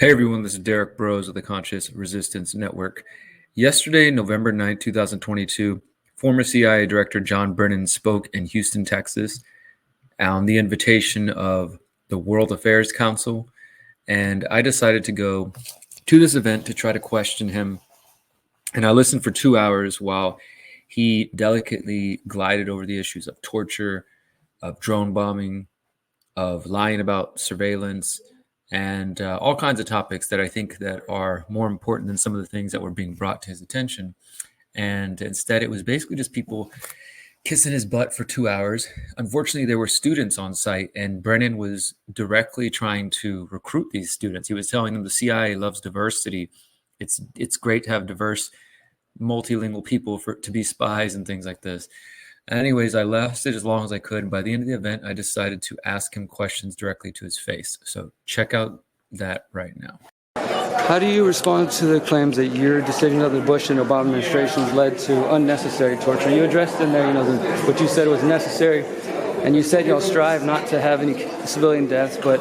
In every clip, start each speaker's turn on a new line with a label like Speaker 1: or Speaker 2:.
Speaker 1: Hey everyone, this is Derrick Broze of the Conscious Resistance Network. Yesterday, November 9th, 2022, former CIA Director John Brennan spoke in Houston, Texas, on the invitation of the World Affairs Council, and I decided to go to this event to try to question him. And I listened for 2 hours while he delicately glided over the issues of torture, of drone bombing, of lying about surveillance, and all kinds of topics that I think that are more important than some of the things that were being brought to his attention. And instead, it was basically just people kissing his butt for 2 hours. Unfortunately, there were students on site, and Brennan was directly trying to recruit these students. He was telling them the CIA loves diversity. It's great to have diverse, multilingual people to be spies and things like this. Anyways, I lasted as long as I could. By the end of the event, I decided to ask him questions directly to his face. So check out that right now.
Speaker 2: How do you respond to the claims that your decision of the Bush and Obama administrations led to unnecessary torture? You addressed in there, what you said was necessary, and you said you'll strive not to have any civilian deaths, but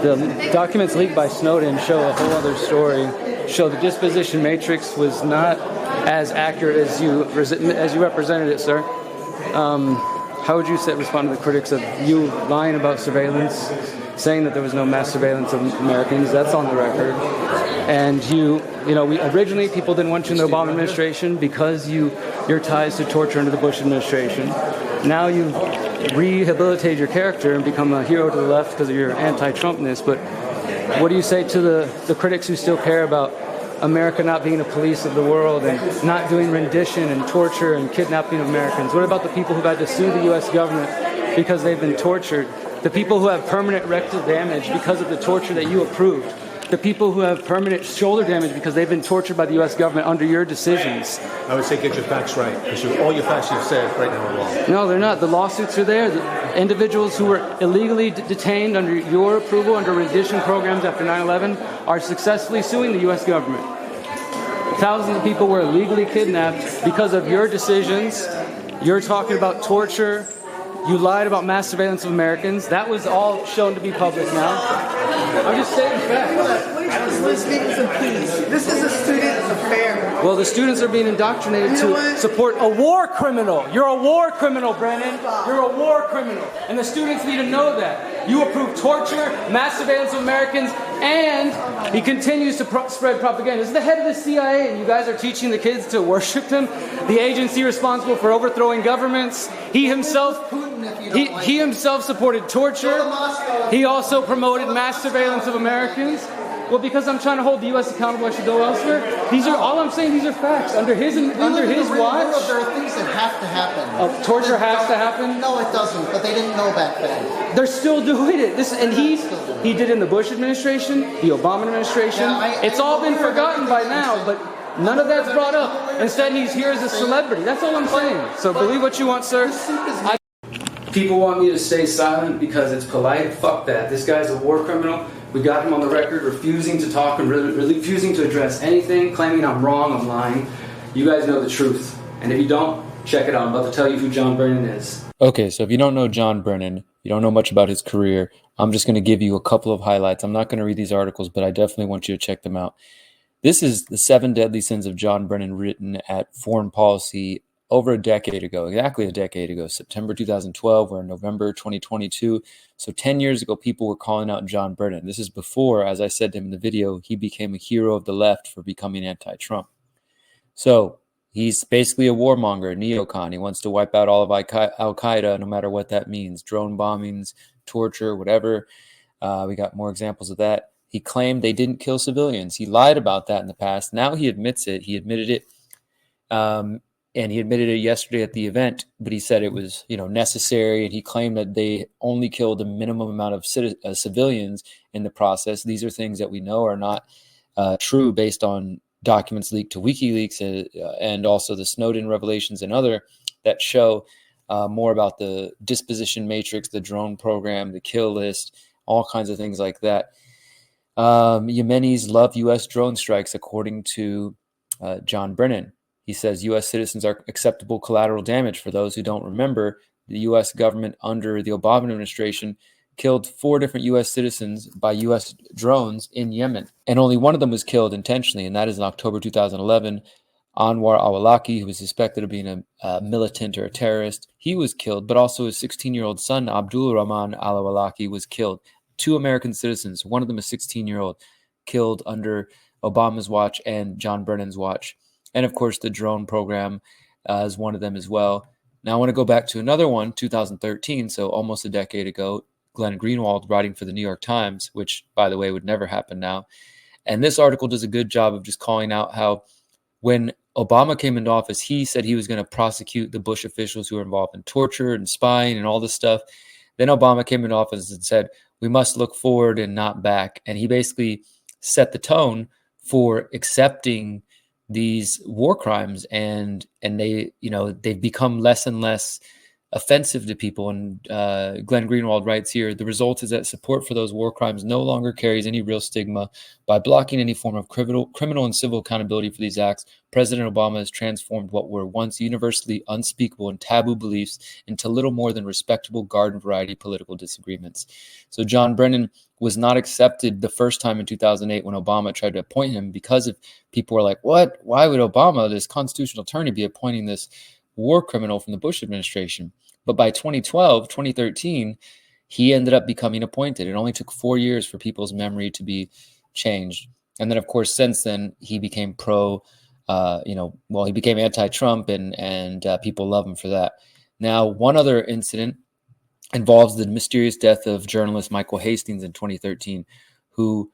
Speaker 2: the documents leaked by Snowden show a whole other story, show the disposition matrix was not as accurate as you represented it, sir. How would you respond to the critics of you lying about surveillance, saying that there was no mass surveillance of Americans? That's on the record. And originally people didn't want you in the Obama administration because your ties to torture under the Bush administration. Now you've rehabilitated your character and become a hero to the left because of your anti-Trumpness. But what do you say to the critics who still care about America not being the police of the world and not doing rendition and torture and kidnapping of Americans? What about the people who've had to sue the U.S. government because they've been tortured? The people who have permanent rectal damage because of the torture that you approved? The people who have permanent shoulder damage because they've been tortured by the U.S. government under your decisions?
Speaker 3: I would say get your facts right, because all your facts you've said right now are wrong.
Speaker 2: No, they're not. The lawsuits are there. The individuals who were illegally detained under your approval, under rendition programs after 9/11, are successfully suing the U.S. government. Thousands of people were illegally kidnapped because of your decisions. You're talking about torture. You lied about mass surveillance of Americans. That was all shown to be public now. I'm just saying facts.
Speaker 4: This is a student affair.
Speaker 2: Well, the students are being indoctrinated to support a war criminal. You're a war criminal, Brennan. You're a war criminal. And the students need to know that. You approve torture, mass surveillance of Americans, and he continues to spread propaganda. This is the head of the CIA, and you guys are teaching the kids to worship him, the agency responsible for overthrowing governments. He himself supported torture. He also promoted mass surveillance of Americans. Well, because I'm trying to hold the U.S. accountable, I should go elsewhere. These are all I'm saying. These are facts. Under his watch,
Speaker 4: there are things that have to happen.
Speaker 2: Torture has to happen.
Speaker 4: No, it doesn't. But they didn't know back then.
Speaker 2: They're still doing it. He did in the Bush administration, the Obama administration. It's all been forgotten by now, but none of that's brought up. Instead, he's here as a celebrity. That's all I'm saying. So believe what you want, sir. People want me to stay silent because it's polite. Fuck that. This guy's a war criminal. We got him on the record refusing to talk and refusing to address anything, claiming I'm wrong, I'm lying. You guys know the truth. And if you don't, check it out. I'm about to tell you who John Brennan is.
Speaker 1: Okay, so if you don't know John Brennan, you don't know much about his career, I'm just going to give you a couple of highlights. I'm not going to read these articles, but I definitely want you to check them out. This is The 7 Deadly Sins of John Brennan, written at Foreign Policy over a decade ago, exactly a decade ago, September 2012. We're in November 2022. So 10 years ago, people were calling out John Brennan. This is before, as I said to him in the video, he became a hero of the left for becoming anti-Trump. So he's basically a warmonger, a neocon. He wants to wipe out all of Al-Qaeda, no matter what that means. Drone bombings, torture, whatever. We got more examples of that. He claimed they didn't kill civilians. He lied about that in the past. Now he admits it. He admitted it. And he admitted it yesterday at the event, but he said it was, necessary. And he claimed that they only killed a minimum amount of civilians in the process. These are things that we know are not true based on documents leaked to WikiLeaks and also the Snowden revelations and other that show more about the disposition matrix, the drone program, the kill list, all kinds of things like that. Yemenis love U.S. drone strikes, according to John Brennan. He says U.S. citizens are acceptable collateral damage. For those who don't remember, the U.S. government under the Obama administration killed 4 different U.S. citizens by U.S. drones in Yemen. And only one of them was killed intentionally, and that is in October 2011. Anwar al-Awlaki, who was suspected of being a militant or a terrorist, he was killed, but also his 16-year-old son, Abdul Rahman al-Awlaki, was killed. 2 American citizens, one of them a 16-year-old, killed under Obama's watch and John Brennan's watch. And of course, the drone program is one of them as well. Now I want to go back to another one, 2013, so almost a decade ago, Glenn Greenwald writing for the New York Times, which, by the way, would never happen now. And this article does a good job of just calling out how when Obama came into office, he said he was going to prosecute the Bush officials who were involved in torture and spying and all this stuff. Then Obama came into office and said, we must look forward and not back. And he basically set the tone for accepting these war crimes, and they've become less and less offensive to people. And Glenn Greenwald writes here, the result is that support for those war crimes no longer carries any real stigma. By blocking any form of criminal and civil accountability for these acts, President Obama has transformed what were once universally unspeakable and taboo beliefs into little more than respectable garden variety political disagreements. So John Brennan was not accepted the first time in 2008 when Obama tried to appoint him, because of people were like, what? Why would Obama, this constitutional attorney, be appointing this war criminal from the Bush administration? But by 2013, he ended up becoming appointed. It only took 4 years for people's memory to be changed. And then, of course, since then, he became he became anti-Trump, and people love him for that. Now, one other incident involves the mysterious death of journalist Michael Hastings in 2013, who,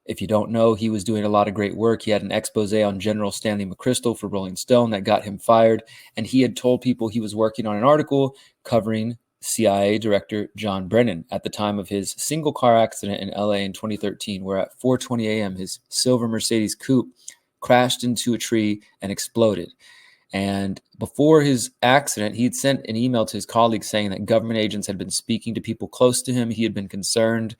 Speaker 1: if you don't know, he was doing a lot of great work. He had an expose on General Stanley McChrystal for Rolling Stone that got him fired. And he had told people he was working on an article covering CIA Director John Brennan at the time of his single car accident in LA in 2013, where at 4:20 a.m. his silver Mercedes coupe crashed into a tree and exploded. And before his accident, he had sent an email to his colleagues saying that government agents had been speaking to people close to him. He had been concerned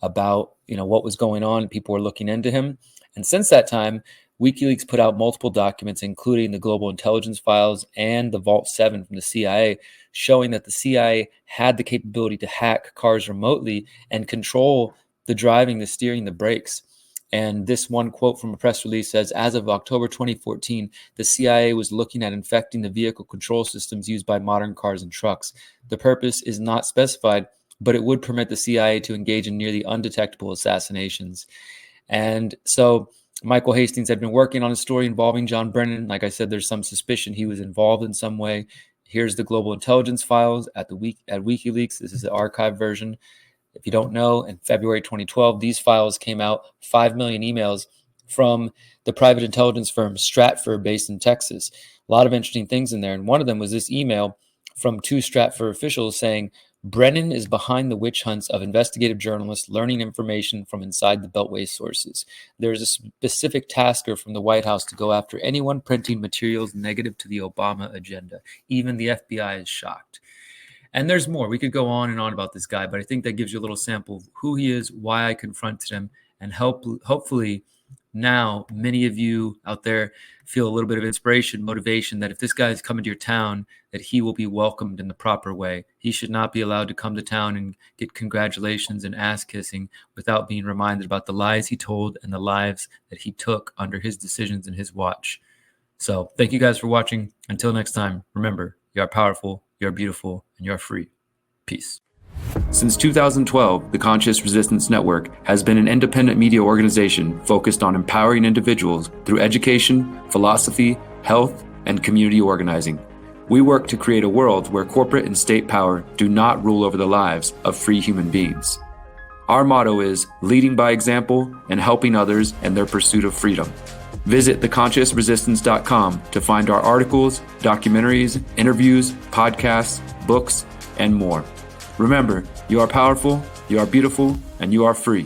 Speaker 1: about what was going on. People were looking into him. And since that time, WikiLeaks put out multiple documents, including the global intelligence files and the Vault 7 from the CIA, showing that the CIA had the capability to hack cars remotely and control the driving, the steering, the brakes. And this one quote from a press release says, as of October 2014, the CIA was looking at infecting the vehicle control systems used by modern cars and trucks. The purpose is not specified, but it would permit the CIA to engage in nearly undetectable assassinations. And so Michael Hastings had been working on a story involving John Brennan. Like I said, there's some suspicion he was involved in some way. Here's the global intelligence files at WikiLeaks. This is the archive version. If you don't know, in February 2012, these files came out, 5 million emails from the private intelligence firm Stratfor, based in Texas. A lot of interesting things in there. And one of them was this email from 2 Stratfor officials saying, Brennan is behind the witch hunts of investigative journalists learning information from inside the Beltway sources. There's a specific tasker from the White House to go after anyone printing materials negative to the Obama agenda. Even the FBI is shocked. And there's more. We could go on and on about this guy, but I think that gives you a little sample of who he is, why I confronted him, and hopefully now many of you out there feel a little bit of inspiration, motivation, that if this guy is coming to your town, that he will be welcomed in the proper way. He should not be allowed to come to town and get congratulations and ass kissing without being reminded about the lies he told and the lives that he took under his decisions and his watch. So thank you guys for watching. Until next time, remember, you are powerful, you are beautiful, and you are free. Peace. Since 2012, the Conscious Resistance Network has been an independent media organization focused on empowering individuals through education, philosophy, health, and community organizing. We work to create a world where corporate and state power do not rule over the lives of free human beings. Our motto is leading by example and helping others in their pursuit of freedom. Visit theconsciousresistance.com to find our articles, documentaries, interviews, podcasts, books, and more. Remember, you are powerful, you are beautiful, and you are free.